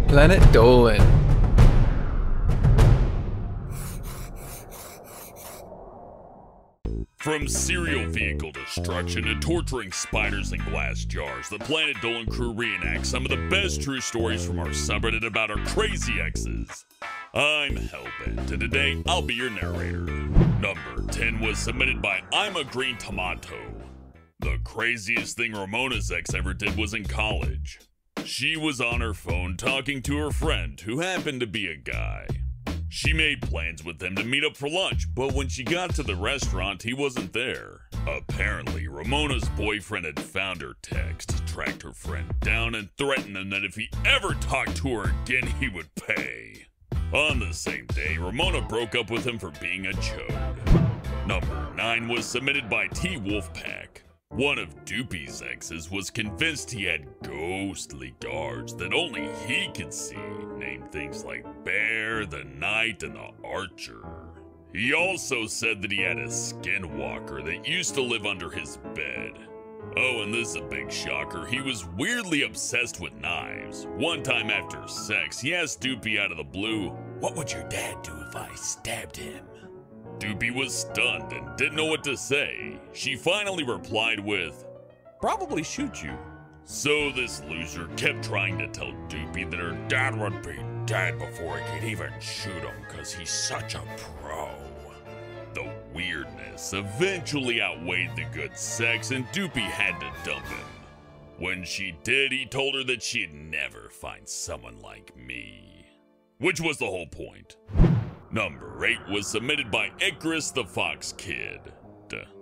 Planet Dolan. From serial vehicle destruction to torturing spiders in glass jars, the Planet Dolan Crew reenacts some of the best true stories from our subreddit about our crazy exes. I'm Hellbent, and today I'll be your narrator. Number 10 was submitted by imagreentamato. The craziest thing Ramona's ex ever did was in college. She was on her phone talking to her friend, who happened to be a guy. She made plans with him to meet up for lunch, but when she got to the restaurant, he wasn't there. Apparently, Ramona's boyfriend had found her text, tracked her friend down, and threatened him that if he ever talked to her again, he would pay. On the same day, Ramona broke up with him for being a chode. Number 9 was submitted by twolfpack. One of Doopy's exes was convinced he had ghostly guards that only he could see, named things like Bear, the Knight, and the Archer. He also said that he had a skinwalker that used to live under his bed. Oh, and this is a big shocker, he was weirdly obsessed with knives. One time after sex, he asked Doopy out of the blue, "What would your dad do if I stabbed him?" Doopy was stunned and didn't know what to say. She finally replied with, "Probably shoot you." So this loser kept trying to tell Doopy that her dad would be dead before he could even shoot him because he's such a pro. The weirdness eventually outweighed the good sex and Doopy had to dump him. When she did, he told her that she'd never find someone like me. Which was the whole point. Number 8 was submitted by IcarustheFoxkidd.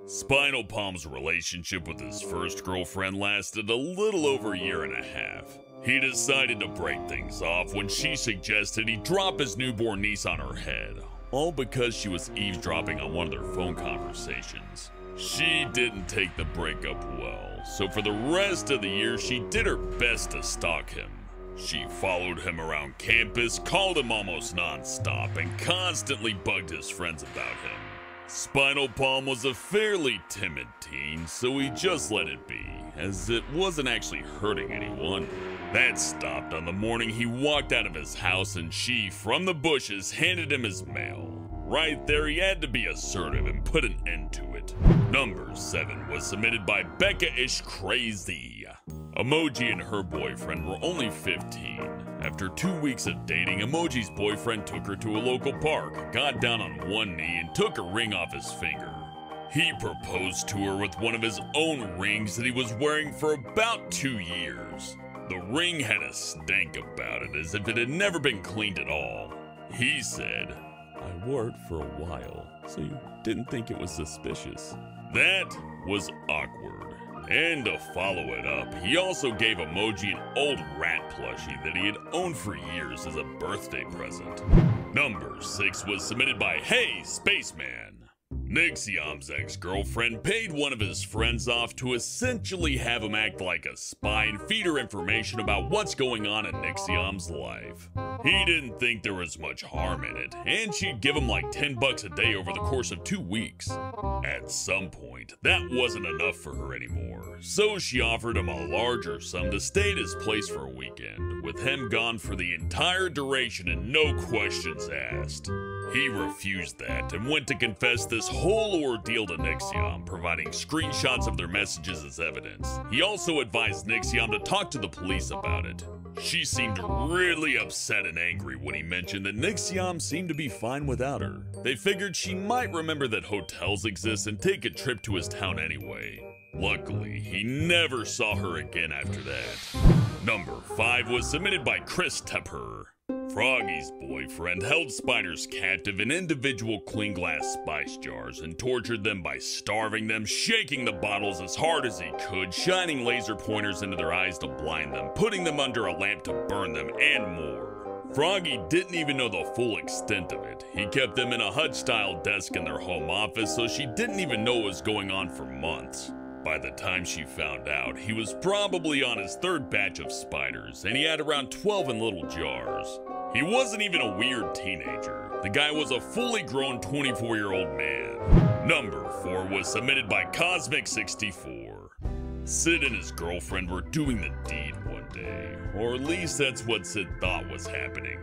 Spinal Palm's relationship with his first girlfriend lasted a little over a year and a half. He decided to break things off when she suggested he drop his newborn niece on her head, all because she was eavesdropping on one of their phone conversations. She didn't take the breakup well, so for the rest of the year she did her best to stalk him. She followed him around campus, called him almost non-stop, and constantly bugged his friends about him. Spinal Palm was a fairly timid teen, so he just let it be, as it wasn't actually hurting anyone. That stopped on the morning he walked out of his house and she, from the bushes, handed him his mail. Right there, he had to be assertive and put an end to it. Number 7 was submitted by BeccaIshCraZy. Emoji and her boyfriend were only 15. After 2 weeks of dating, Emoji's boyfriend took her to a local park, got down on one knee, and took a ring off his finger. He proposed to her with one of his own rings that he was wearing for about 2 years. The ring had a stank about it, as if it had never been cleaned at all. He said, "I wore it for a while, so you didn't think it was suspicious." That was awkward. And to follow it up, he also gave Emoji an old rat plushie that he had owned for years as a birthday present. Number 6 was submitted by Hey Spaceman. Nixiom's ex-girlfriend paid one of his friends off to essentially have him act like a spy and feed her information about what's going on in Nixiom's life. He didn't think there was much harm in it, and she'd give him like $10 a day over the course of 2 weeks. At some point, that wasn't enough for her anymore, so she offered him a larger sum to stay at his place for a weekend, with him gone for the entire duration and no questions asked. He refused that and went to confess this whole ordeal to Nixiom, providing screenshots of their messages as evidence. He also advised Nixiom to talk to the police about it. She seemed really upset and angry when he mentioned that Nixiom seemed to be fine without her. They figured she might remember that hotels exist and take a trip to his town anyway. Luckily, he never saw her again after that. Number 5 was submitted by Krisstapher. Froggy's boyfriend held spiders captive in individual clean glass spice jars and tortured them by starving them, shaking the bottles as hard as he could, shining laser pointers into their eyes to blind them, putting them under a lamp to burn them, and more. Froggy didn't even know the full extent of it. He kept them in a hut-style desk in their home office, so she didn't even know what was going on for months. By the time she found out, he was probably on his 3rd batch of spiders, and he had around 12 in little jars. He wasn't even a weird teenager. The guy was a fully grown 24-year-old man. Number 4 was submitted by Cosmic64. Sid and his girlfriend were doing the deed one day, or at least that's what Sid thought was happening.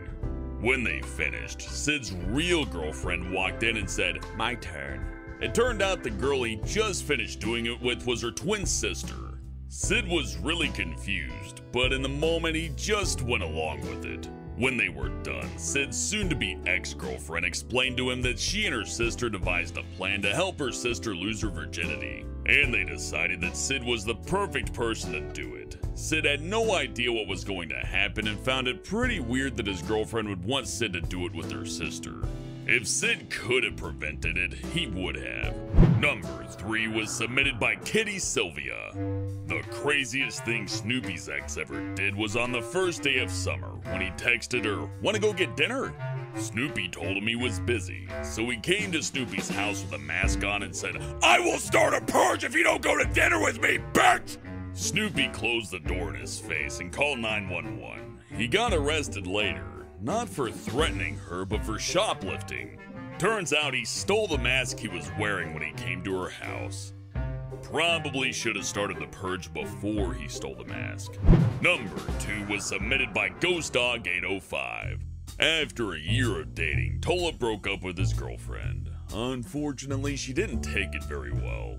When they finished, Sid's real girlfriend walked in and said, "My turn." It turned out the girl he just finished doing it with was her twin sister. Sid was really confused, but in the moment he just went along with it. When they were done, Sid's soon-to-be ex-girlfriend explained to him that she and her sister devised a plan to help her sister lose her virginity, and they decided that Sid was the perfect person to do it. Sid had no idea what was going to happen and found it pretty weird that his girlfriend would want Sid to do it with her sister. If Sid could have prevented it, he would have. Number 3 was submitted by Kitty Sylvia. The craziest thing Snoopy's ex ever did was on the first day of summer when he texted her, "Wanna go get dinner?" Snoopy told him he was busy, so he came to Snoopy's house with a mask on and said, "I will start a purge if you don't go to dinner with me, bitch!" Snoopy closed the door in his face and called 911. He got arrested later, not for threatening her, but for shoplifting. Turns out he stole the mask he was wearing when he came to her house. Probably should have started the purge before he stole the mask. Number 2 was submitted by GhostDog805. After a year of dating, Tulip broke up with his girlfriend. Unfortunately, she didn't take it very well.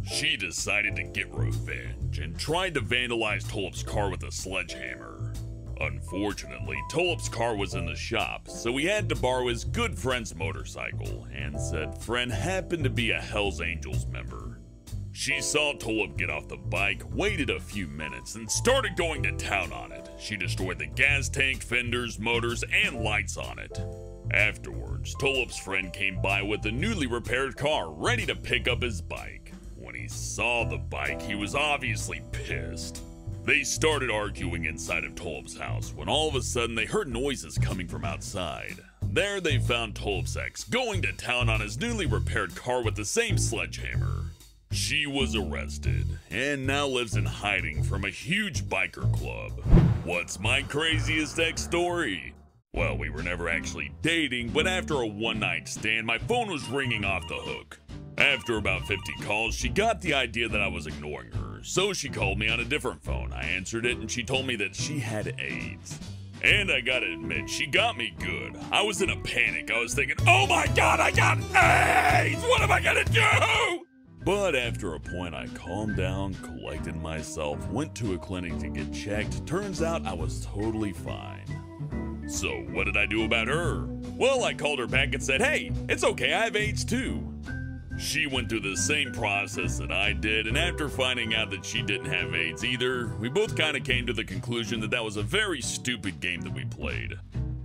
She decided to get revenge and tried to vandalize Tulip's car with a sledgehammer. Unfortunately, Tulip's car was in the shop, so he had to borrow his good friend's motorcycle, and said friend happened to be a Hells Angels member. She saw Tulip get off the bike, waited a few minutes, and started going to town on it. She destroyed the gas tank, fenders, motors, and lights on it. Afterwards, Tulip's friend came by with a newly repaired car, ready to pick up his bike. When he saw the bike, he was obviously pissed. They started arguing inside of Tulip's house when all of a sudden they heard noises coming from outside. There they found Tulip's ex going to town on his newly repaired car with the same sledgehammer. She was arrested and now lives in hiding from a huge biker club. What's my craziest ex story? Well, we were never actually dating, but after a one-night stand, my phone was ringing off the hook. After about 50 calls, she got the idea that I was ignoring her, so she called me on a different phone. I answered it and she told me that she had AIDS. And I gotta admit, she got me good. I was in a panic. I was thinking, oh my god, I got AIDS! What am I gonna do? But after a point, I calmed down, collected myself, went to a clinic to get checked. Turns out I was totally fine. So what did I do about her? Well, I called her back and said, hey, it's okay, I have AIDS too. She went through the same process that I did, and after finding out that she didn't have AIDS either, we both kind of came to the conclusion that that was a very stupid game that we played.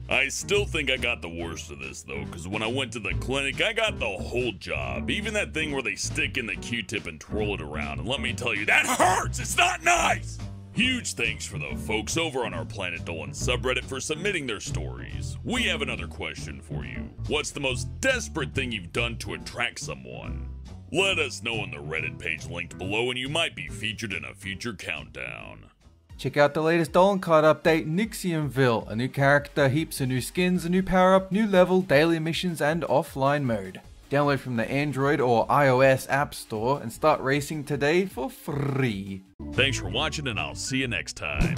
I still think I got the worst of this though, because when I went to the clinic, I got the whole job. Even that thing where they stick in the Q-tip and twirl it around, and let me tell you, that hurts! It's not nice! Huge thanks for the folks over on our Planet Dolan subreddit for submitting their stories. We have another question for you. What's the most desperate thing you've done to attract someone? Let us know on the Reddit page linked below and you might be featured in a future countdown. Check out the latest Dolan card update, Nixiumville. A new character, heaps of new skins, a new power-up, new level, daily missions, and offline mode. Download from the Android or iOS App Store and start racing today for free. Thanks for watching and I'll see you next time.